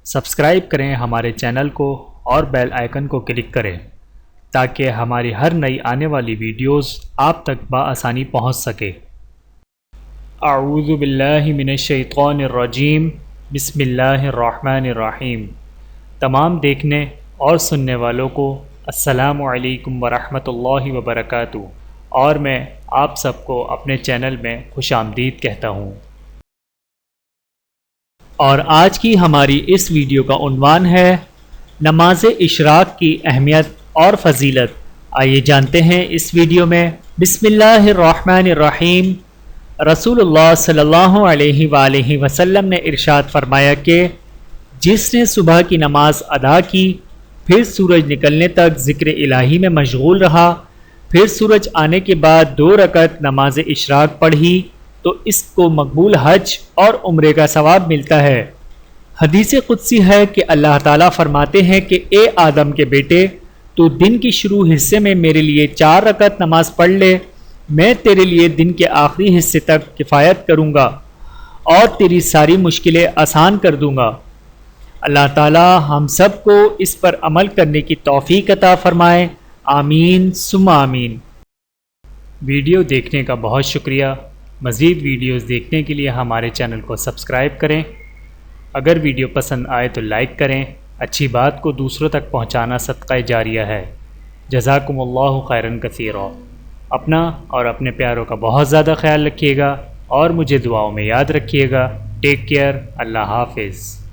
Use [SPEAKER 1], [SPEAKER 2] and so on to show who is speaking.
[SPEAKER 1] Subscribe کریں ہمارے channel کو اور بیل آئیکن کو کلک کریں تاکہ ہماری ہر نئی آنے والی ویڈیوز آپ تک بآسانی پہنچ سکے۔ اعوذ باللہ من الشیطان الرجیم، بسم اللہ الرحمن الرحیم۔ تمام دیکھنے اور سننے والوں کو السلام علیکم ورحمۃ اللہ وبرکاتہ، اور میں آپ سب کو اپنے چینل میں خوش آمدید کہتا ہوں۔ اور آج کی ہماری اس ویڈیو کا عنوان ہے نماز اشراق کی اہمیت اور فضیلت۔ آئیے جانتے ہیں اس ویڈیو میں۔ بسم اللہ الرحمن الرحیم۔ رسول اللہ صلی اللہ علیہ وآلہ وسلم نے ارشاد فرمایا کہ جس نے صبح کی نماز ادا کی، پھر سورج نکلنے تک ذکر الہی میں مشغول رہا، پھر سورج آنے کے بعد 2 رکعت نماز اشراق پڑھی تو اس کو مقبول حج اور عمرے کا ثواب ملتا ہے۔ حدیث قدسی ہے کہ اللہ تعالیٰ فرماتے ہیں کہ اے آدم کے بیٹے، تو دن کی شروع حصے میں میرے لیے 4 رکعت نماز پڑھ لے، میں تیرے لیے دن کے آخری حصے تک کفایت کروں گا اور تیری ساری مشکلیں آسان کر دوں گا۔ اللہ تعالیٰ ہم سب کو اس پر عمل کرنے کی توفیق عطا فرمائے، آمین ثم آمین۔ ویڈیو دیکھنے کا بہت شکریہ۔ مزید ویڈیوز دیکھنے کے لیے ہمارے چینل کو سبسکرائب کریں۔ اگر ویڈیو پسند آئے تو لائک کریں۔ اچھی بات کو دوسروں تک پہنچانا صدقہ جاریہ ہے۔ جزاکم اللہ خیرا کثیرا۔ اپنا اور اپنے پیاروں کا بہت زیادہ خیال رکھیے گا اور مجھے دعاؤں میں یاد رکھیے گا۔ Take care. اللہ حافظ۔